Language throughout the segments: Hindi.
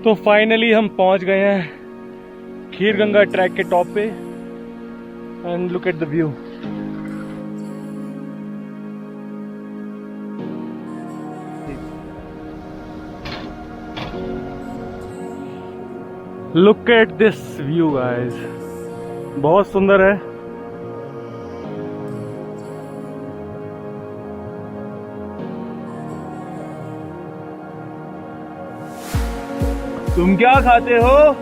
तो फाइनली हम पहुंच गए हैं खीरगंगा ट्रैक के टॉप पे and look at the view. Look at this view guys, बहुत सुंदर है। तुम क्या खाते हो?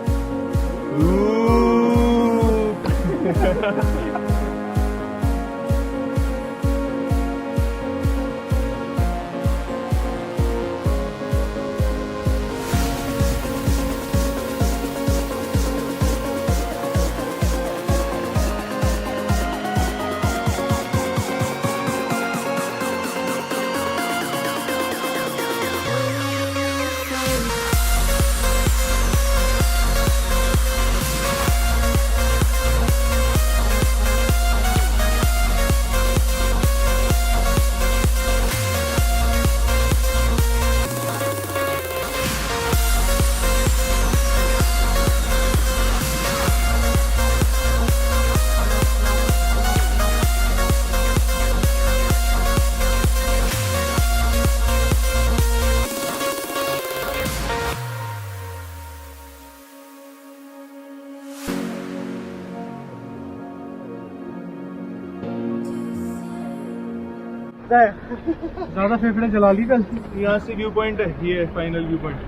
ज्यादा फेफड़े जला ली कल। यहाँ से व्यू पॉइंट है, ये फाइनल व्यू पॉइंट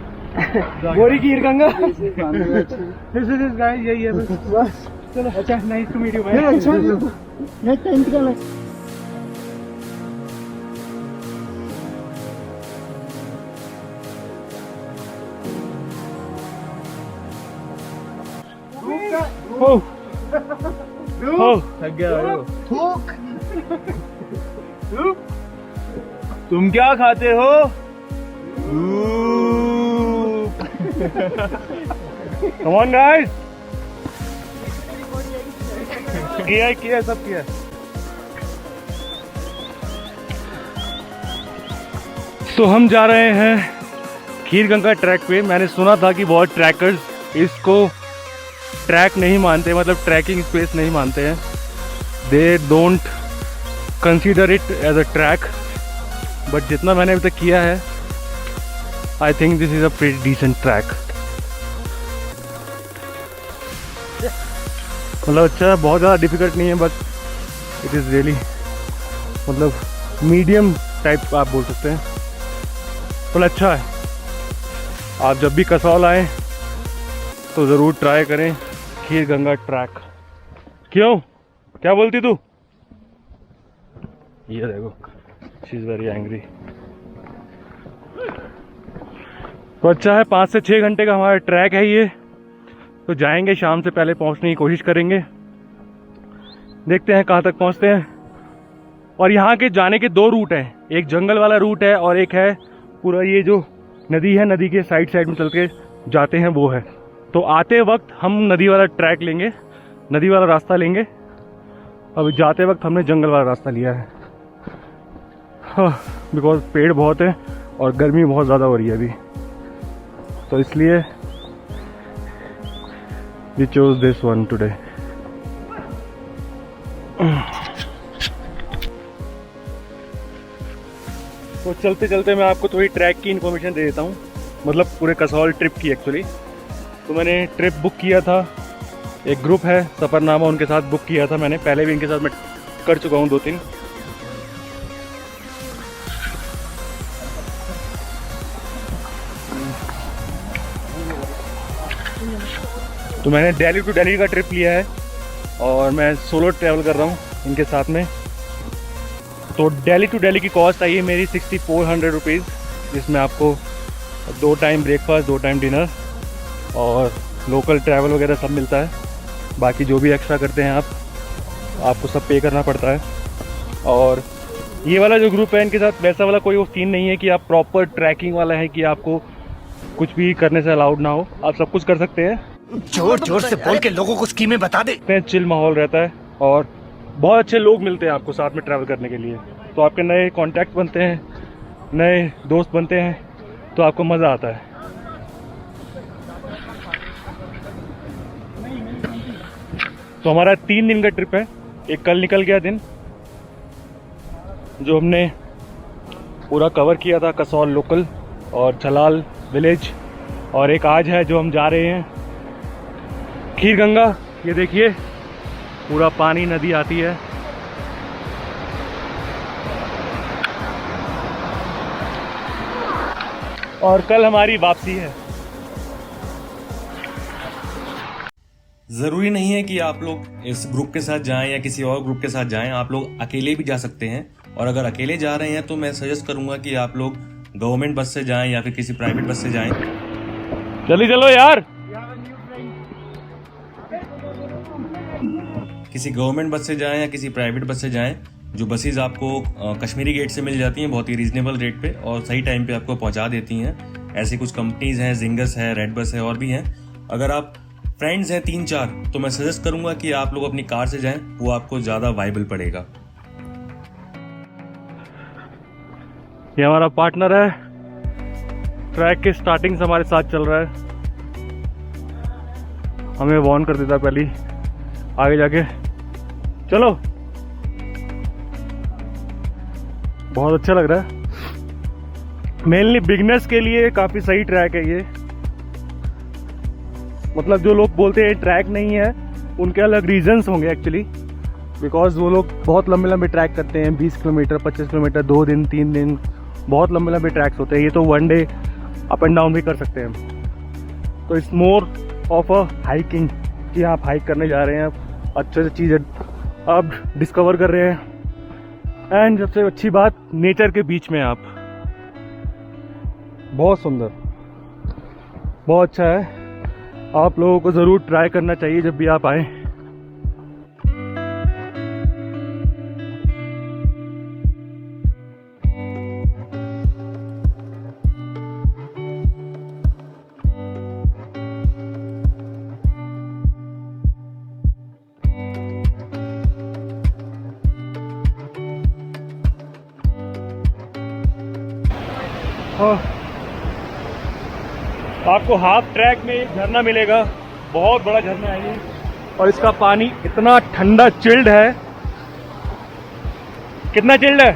गोरी खीरगंगा। गाइस यही है बस। चलो अच्छा, नाइस टू मीट यू भाई। अच्छा ये टेंट का है। थक गया। तुम क्या खाते हो? Come on guys, किया सब किया। तो हम जा रहे हैं खीरगंगा ट्रैक पे। मैंने सुना था कि बहुत ट्रैकर्स इसको ट्रैक नहीं मानते, मतलब ट्रैकिंग स्पेस नहीं मानते हैं। They don't consider it as a track, but जितना मैंने अभी तक किया है, I think this is a pretty decent track. मतलब अच्छा, बहुत ज़्यादा डिफिकल्ट नहीं है, बट इट इज़ रियली मतलब मीडियम टाइप आप बोल सकते हैं। मतलब अच्छा है। आप जब भी कसौल आएँ तो ज़रूर ट्राई करें खीरगंगा ट्रैक। क्यों, क्या बोलती तू? ये देखो, शी इज़ वेरी एंग्री। तो अच्छा है, 5 से 6 घंटे का हमारा ट्रैक है ये। तो जाएंगे, शाम से पहले पहुंचने की कोशिश करेंगे। देखते हैं कहाँ तक पहुंचते हैं। और यहाँ के जाने के 2 रूट हैं, एक जंगल वाला रूट है और एक है पूरा ये जो नदी है, नदी के साइड में चल के जाते हैं वो है। तो आते वक्त हम नदी वाला ट्रैक लेंगे, नदी वाला रास्ता लेंगे। अब जाते वक्त हमने जंगल वाला रास्ता लिया है, बिकॉज पेड़ बहुत है और गर्मी बहुत ज़्यादा हो रही है अभी, तो इसलिए we chose this one today. तो चलते चलते मैं आपको थोड़ी ट्रैक की इन्फॉर्मेशन दे देता हूँ, मतलब पूरे कसौल ट्रिप की एक्चुअली। तो मैंने ट्रिप बुक किया था, एक ग्रुप है सफ़रनामा, उनके साथ बुक किया था मैंने। पहले भी इनके साथ मैं कर चुका हूँ 2-3। तो मैंने दिल्ली टू दिल्ली का ट्रिप लिया है और मैं सोलो ट्रैवल कर रहा हूँ इनके साथ में। तो दिल्ली टू दिल्ली की कॉस्ट आई है मेरी 6400 रुपीज़, जिसमें आपको 2 टाइम ब्रेकफास्ट, 2 टाइम डिनर और लोकल ट्रैवल वगैरह सब मिलता है। बाकी जो भी एक्स्ट्रा करते हैं आपको सब पे करना पड़ता है। और ये वाला जो ग्रुप है, इनके साथ वैसा वाला कोई वो सीन नहीं है कि आप प्रॉपर ट्रैकिंग वाला है कि आपको कुछ भी करने से अलाउड ना हो, आप सब कुछ कर सकते हैं। जोर जोर से बोल के लोगों को स्कीमें बता दे। चिल माहौल रहता है और बहुत अच्छे लोग मिलते हैं आपको साथ में ट्रैवल करने के लिए। तो आपके नए कॉन्टैक्ट बनते हैं, नए दोस्त बनते हैं, तो आपको मज़ा आता है। तो हमारा 3 दिन का ट्रिप है। एक कल निकल गया दिन जो हमने पूरा कवर किया था, कसौल लोकल और झलाल विलेज, और एक आज है जो हम जा रहे हैं खीर गंगा। ये देखिए पूरा पानी, नदी आती है। और कल हमारी वापसी है। ज़रूरी नहीं है कि आप लोग इस ग्रुप के साथ जाएं या किसी और ग्रुप के साथ जाएं, आप लोग अकेले भी जा सकते हैं। और अगर अकेले जा रहे हैं तो मैं सजेस्ट करूंगा कि आप लोग गवर्नमेंट बस से जाएं या फिर किसी प्राइवेट बस से जाएं। जल्दी चलो यार। किसी गवर्नमेंट बस से जाएं या किसी प्राइवेट बस से जाएं। जो बसेज आपको कश्मीरी गेट से मिल जाती हैं बहुत ही रीजनेबल रेट पे और सही टाइम पे आपको पहुंचा देती हैं। ऐसी कुछ कंपनीज हैं, जिंगस है, रेड बस है और भी हैं। अगर आप फ्रेंड्स हैं 3-4 तो मैं सजेस्ट करूंगा कि आप लोग अपनी कार से जाएं, वो आपको ज़्यादा वाइबल पड़ेगा। ये हमारा पार्टनर है, ट्रैक के स्टार्टिंग से हमारे साथ चल रहा है। हमें वार्न कर देता पहले आगे जाके, चलो। बहुत अच्छा लग रहा है। मेनली बिगनर्स के लिए काफी सही ट्रैक है ये। मतलब जो लोग बोलते हैं ट्रैक नहीं है, उनके अलग रीजंस होंगे एक्चुअली, बिकॉज वो लोग बहुत लंबे लंबे ट्रैक करते हैं, 20 किलोमीटर 25 किलोमीटर 2 दिन 3 दिन, बहुत लंबे लंबे ट्रैक्स होते हैं। ये तो 1 डे अप एंड डाउन भी कर सकते हैं। तो it's more of a hiking कि आप हाइक करने जा रहे हैं, अच्छे से चीज़ें आप डिस्कवर कर रहे हैं। एंड सबसे अच्छी बात, नेचर के बीच में आप, बहुत सुंदर, बहुत अच्छा है। आप लोगों को ज़रूर ट्राई करना चाहिए जब भी आप आएँ। आपको हाफ ट्रैक में एक झरना मिलेगा, बहुत बड़ा झरना है ये, और इसका पानी इतना ठंडा चिल्ड है। कितना चिल्ड है?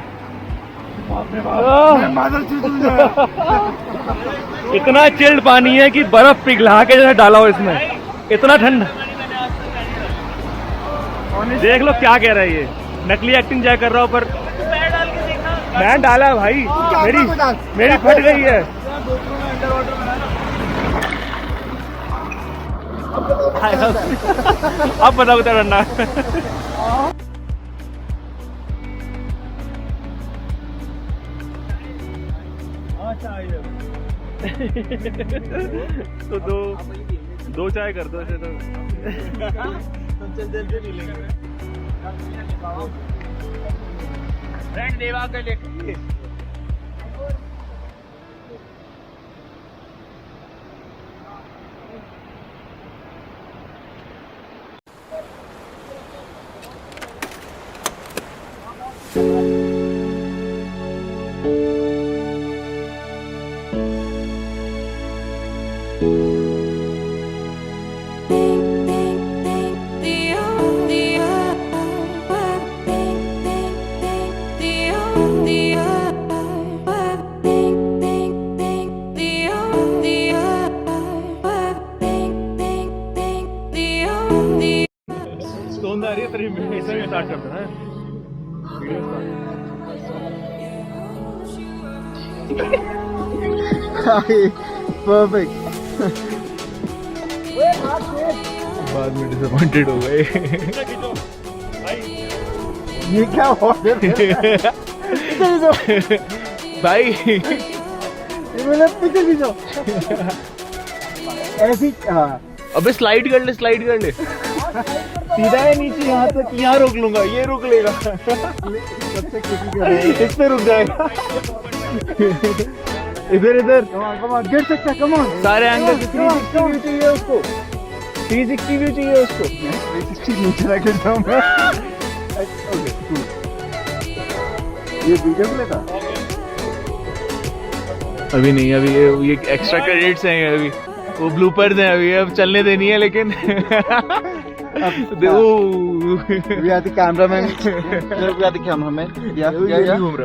इतना चिल्ड पानी है कि बर्फ पिघला के जैसे डाला हो इसमें, इतना ठंडा। देख लो क्या कह रहा है ये, नकली एक्टिंग जाए कर रहा हूं, पर मैं डाला भाई, मेरी फट गई है। अब बताओ क्या करना है। तो दो चाय कर दो ऐसे तो। फ्रेंड देवा के लिए आ रही है तेरी में स्टार्ट करते हैं परफेक्ट। बाद में डिसअपॉइंटेड हो गए। ये क्या भाई पीछे खींचो ऐसी। अबे स्लाइड कर ले सीधा है नीचे, यहाँ तक, यहाँ रोक लूंगा, ये रोक लेगा। इस पे रुक जाएगा। इधर गिर सकता है। कमान सारे एंगल 360 व्यू चाहिए उसको, 360 व्यू चाहिए उसको। 360 नीचे रख देता हूँ मैं। ये वीडियो प्ले था अभी नहीं, अभी ये एक्स्ट्रा क्रेडिट्स हैं, अभी वो ब्लूपर्स हैं, अभी अब चलने देनी है। लेकिन We are the cameraman. We are the cameraman. Yeah. घूम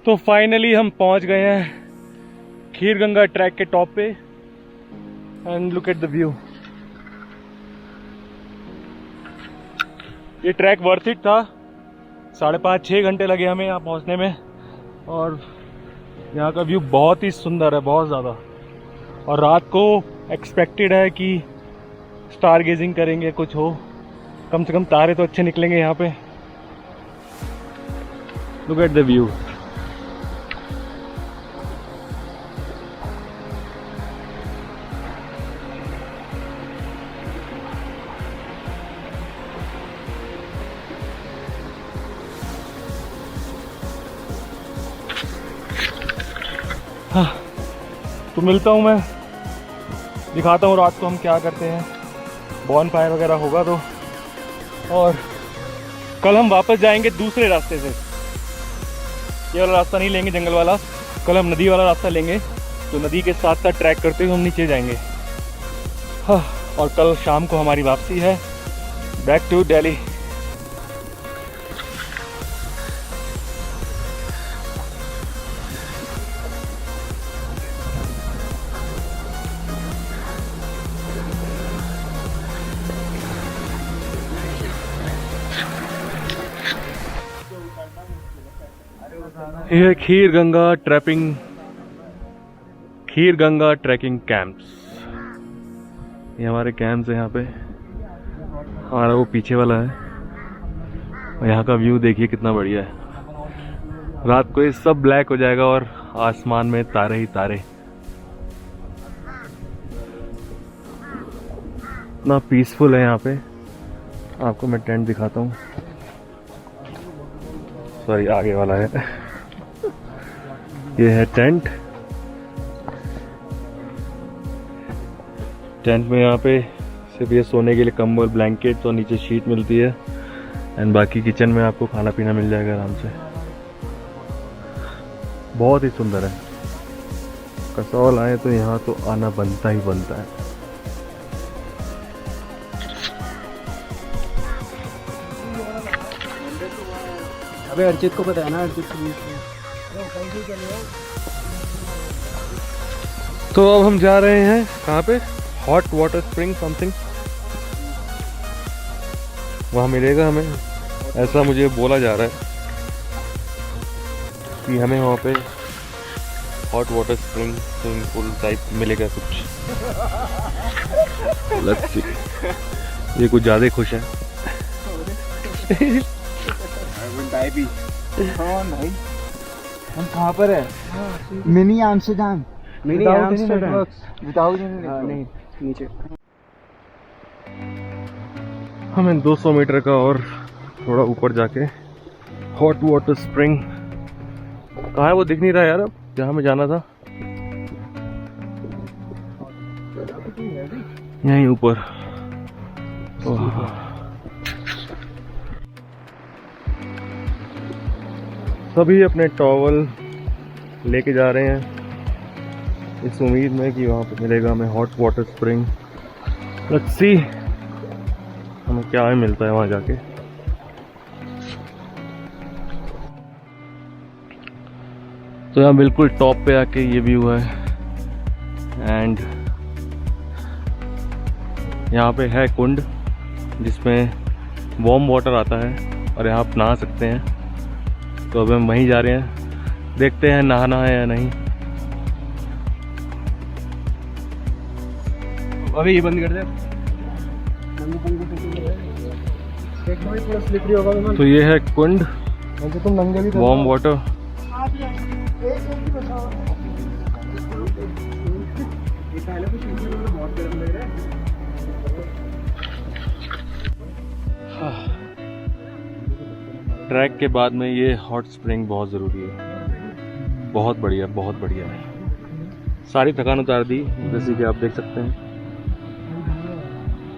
तो फाइनली हम पहुंच गए हैं खीर गंगा ट्रैक के टॉप पे and look at the view. ये ट्रैक वर्थ इट था। 5.5-6 घंटे लगे हमें यहाँ पहुंचने में और यहाँ का व्यू बहुत ही सुंदर है, बहुत ज़्यादा। और रात को एक्सपेक्टेड है कि स्टार गेजिंग करेंगे, कुछ हो, कम से कम तारे तो अच्छे निकलेंगे यहाँ पे। Look at the view. तो मिलता हूँ मैं, दिखाता हूँ रात को हम क्या करते हैं। बॉन फायर वगैरह होगा तो। और कल हम वापस जाएंगे दूसरे रास्ते से, ये वाला रास्ता नहीं लेंगे जंगल वाला। कल हम नदी वाला रास्ता लेंगे, तो नदी के साथ साथ ट्रैक करते हुए हम नीचे जाएंगे। हाँ, और कल शाम को हमारी वापसी है बैक टू दिल्ली। ये खीर गंगा ट्रैकिंग कैंप्स, ये हमारे कैंप्स है यहाँ पे। हमारा वो पीछे वाला है और यहाँ का व्यू देखिए कितना बढ़िया है। रात को ये सब ब्लैक हो जाएगा और आसमान में तारे ही तारे। इतना पीसफुल है यहाँ पे। आपको मैं टेंट दिखाता हूँ, सॉरी आगे वाला है। ये है टेंट। टेंट में यहाँ पे सिर्फ ये सोने के लिए कंबल, ब्लैंकेट और नीचे शीट मिलती है। एंड बाकी किचन में आपको खाना पीना मिल जाएगा आराम से। बहुत ही सुंदर है। कसौल आए तो यहाँ तो आना बनता ही बनता है। अबे अर्चित को पता है ना, अर्चित को। तो अब हम जा रहे हैं कहाँ पे? हॉट वाटर स्प्रिंग समथिंग, वहाँ मिलेगा हमें, ऐसा मुझे बोला जा रहा है कि हमें वहाँ पे hot water swimming pool type मिलेगा कुछ। Let's see. ये कुछ ज़्यादा खुश है। भाई हम कहाँ पर है? Mini Amsterdam. Mini Amsterdam without नहीं नीचे। हमें 200 मीटर का और थोड़ा ऊपर जाके हॉट वाटर स्प्रिंग, कहाँ है वो दिख नहीं रहा यार। अब जहाँ हमें जाना था यहीं ऊपर। सभी अपने टॉवल लेके जा रहे हैं इस उम्मीद में कि वहाँ पे मिलेगा हमें hot water spring. Let's see हमें क्या मिलता है वहाँ जाके। तो यहाँ बिल्कुल टॉप पे आके ये व्यू है एंड यहाँ पे है कुंड जिसमें वार्म वाटर आता है और यहाँ आप नहा सकते हैं। तो अब हम वहीं जा रहे हैं, देखते हैं नहाना है या नहीं। अभी ये बंद कर दे। तो ये है कुंड, वार्म वाटर। ट्रैक के बाद में ये हॉट स्प्रिंग बहुत ज़रूरी है। बहुत बढ़िया, बहुत बढ़िया है। सारी थकान उतार दी, जैसे कि आप देख सकते हैं।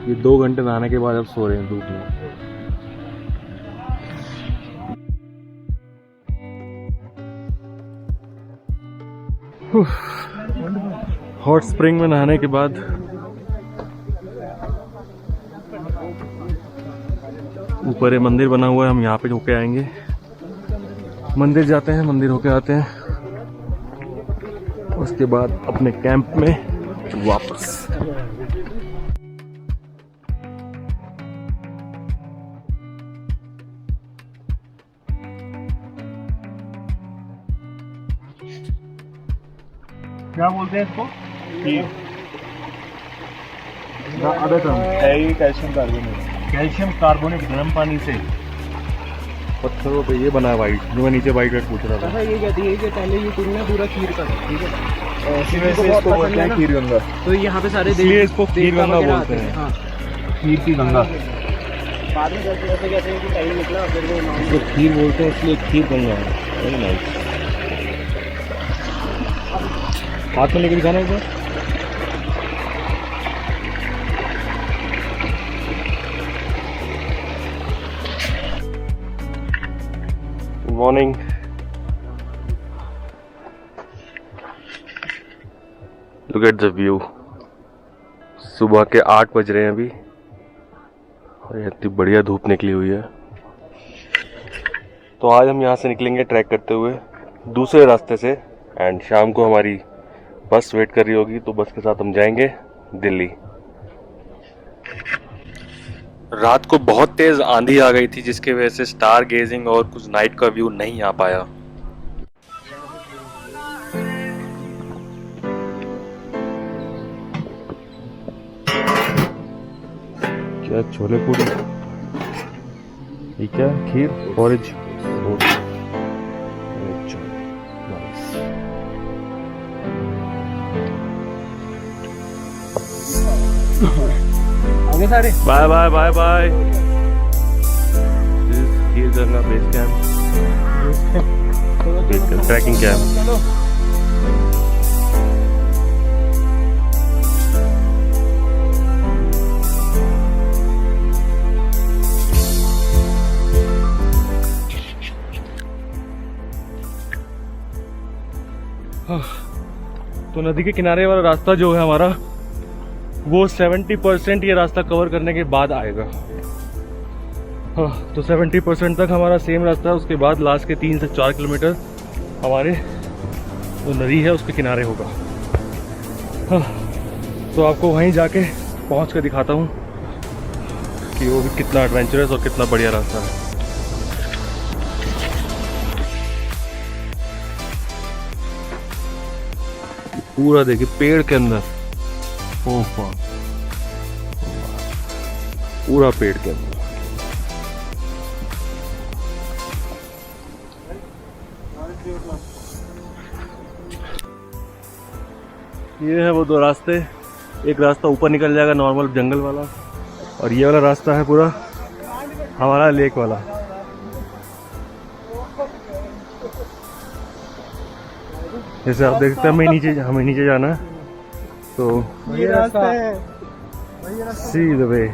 ये 2 घंटे नहाने के बाद अब सो रहे हैं धूप में। हॉट स्प्रिंग में नहाने के बाद ऊपर एक मंदिर बना हुआ है, हम यहाँ पे होके आएंगे। मंदिर जाते हैं, मंदिर होके आते हैं, उसके बाद अपने कैंप में वापस। क्या बोलते हैं इसको? कैल्शियम कार्बोनेट गर्म पानी से पत्थरों पे ये बना है वाइट, जो मैं नीचे वाइट पूछ रहा था। ये कहती है कि पहले ये तुमने पूरा खीर का, ठीक है, इसको बोलते हैं खीर गंगा। तो यहाँ पे सारे इसलिए इसको खीर गंगा बोलते हैं। हाँ, खीर की गंगा। बाद में जैसे कहते हैं कि टाइम निकला फिर वो नाम इसको खीर बोलते हैं, इसलिए खीर गंगा है। Very nice. हाथ में लेके दिखाना एक बार। Morning. Look at the view. सुबह के 8 बज रहे हैं अभी और इतनी बढ़िया धूप निकली हुई है। तो आज हम यहाँ से निकलेंगे ट्रैक करते हुए दूसरे रास्ते से एंड शाम को हमारी बस वेट कर रही होगी, तो बस के साथ हम जाएंगे दिल्ली। रात को बहुत तेज आंधी आ गई थी, जिसकी वजह से स्टार गेजिंग और कुछ नाइट का व्यू नहीं आ पाया। क्या छोले पूरी, ये क्या खीर, ऑरेंज। आगे सारे bye bye bye bye. Kheer Ganga base camp, trekking camp. तो नदी के किनारे वाला रास्ता जो है हमारा, वो 70% ये रास्ता कवर करने के बाद आएगा। हाँ, तो 70% तक हमारा सेम रास्ता है। उसके बाद लास्ट के 3 से 4 किलोमीटर हमारे जो नदी है उसके किनारे होगा। हाँ, तो आपको वहीं जाके पहुंच कर दिखाता हूँ कि वो भी कितना एडवेंचरस और कितना बढ़िया रास्ता है। पूरा देखिए पेड़ के अंदर, पूरा पेड़ के अंदर। ये है वो 2 रास्ते। एक रास्ता ऊपर निकल जाएगा नॉर्मल जंगल वाला, और ये वाला रास्ता है पूरा हमारा लेक वाला। जैसे आप देख सकते हैं हमें नीचे जाना है, तो ये रास्ता है। See the way.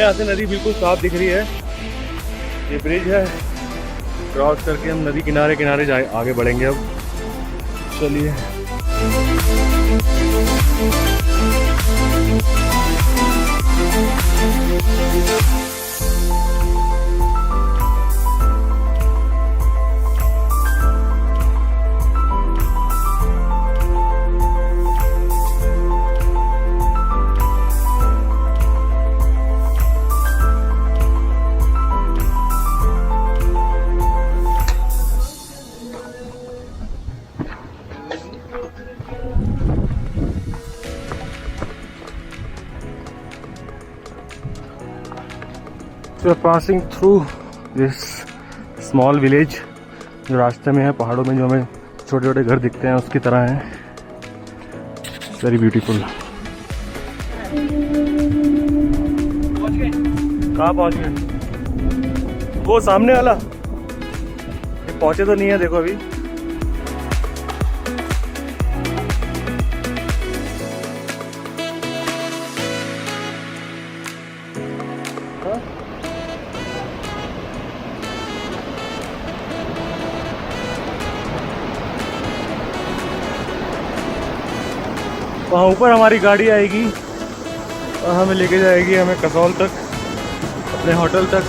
यहाँ से नदी बिल्कुल साफ दिख रही है। ये ब्रिज है, क्रॉस करके हम नदी किनारे किनारे आगे बढ़ेंगे अब। चलिए। We are passing through this small village जो रास्ते में है, पहाड़ों में जो हमें छोटे छोटे घर दिखते हैं उसकी तरह है। Very beautiful. कहाँ पहुँच गए? वो सामने वाला पहुँचे तो नहीं है, देखो अभी। वहाँ ऊपर हमारी गाड़ी आएगी और हमें लेके जाएगी हमें कसौल तक, अपने होटल तक।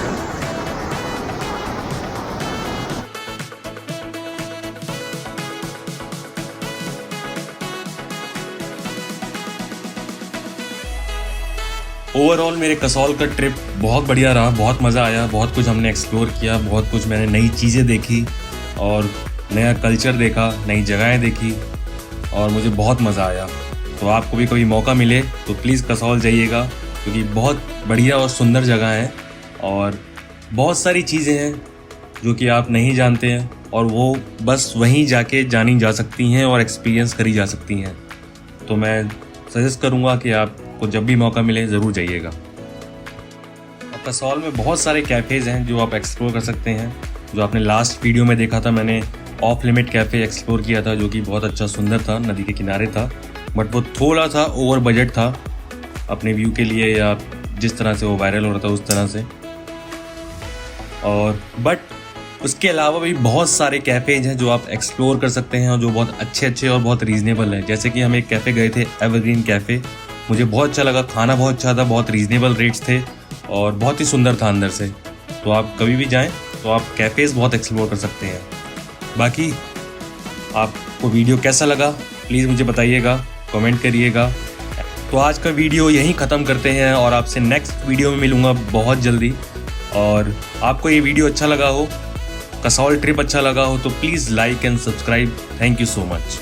ओवरऑल मेरे कसौल का ट्रिप बहुत बढ़िया रहा, बहुत मज़ा आया, बहुत कुछ हमने एक्सप्लोर किया, बहुत कुछ मैंने नई चीज़ें देखी और नया कल्चर देखा, नई जगहें देखी और मुझे बहुत मज़ा आया। तो आपको भी कभी मौका मिले तो प्लीज़ कसौल जाइएगा, क्योंकि बहुत बढ़िया और सुंदर जगह है और बहुत सारी चीज़ें हैं जो कि आप नहीं जानते हैं और वो बस वहीं जाके जानी जा सकती हैं और एक्सपीरियंस करी जा सकती हैं। तो मैं सजेस्ट करूँगा कि आपको जब भी मौका मिले ज़रूर जाइएगा। कसौल में बहुत सारे कैफ़ेज़ हैं जो आप एक्सप्लोर कर सकते हैं। जो आपने लास्ट वीडियो में देखा था, मैंने ऑफ लिमिट कैफ़े एक्सप्लोर किया था जो कि बहुत अच्छा सुंदर था, नदी के किनारे था, बट वो थोड़ा सा ओवर बजट था अपने व्यू के लिए या जिस तरह से वो वायरल हो रहा था उस तरह से। और बट उसके अलावा भी बहुत सारे कैफ़ेज हैं जो आप एक्सप्लोर कर सकते हैं और जो बहुत अच्छे और बहुत रीज़नेबल हैं। जैसे कि हम एक कैफ़े गए थे, एवरग्रीन कैफ़े, मुझे बहुत अच्छा लगा, खाना बहुत अच्छा था, बहुत रीज़नेबल रेट्स थे और बहुत ही सुंदर था अंदर से। तो आप कभी भी जाएं तो आप कैफ़ेज़ बहुत एक्सप्लोर कर सकते हैं। बाकी आपको वीडियो कैसा लगा प्लीज़ मुझे बताइएगा, कमेंट करिएगा। तो आज का वीडियो यहीं ख़त्म करते हैं और आपसे नेक्स्ट वीडियो में मिलूँगा बहुत जल्दी। और आपको ये वीडियो अच्छा लगा हो, कसौल ट्रिप अच्छा लगा हो तो please like and subscribe. Thank you so much.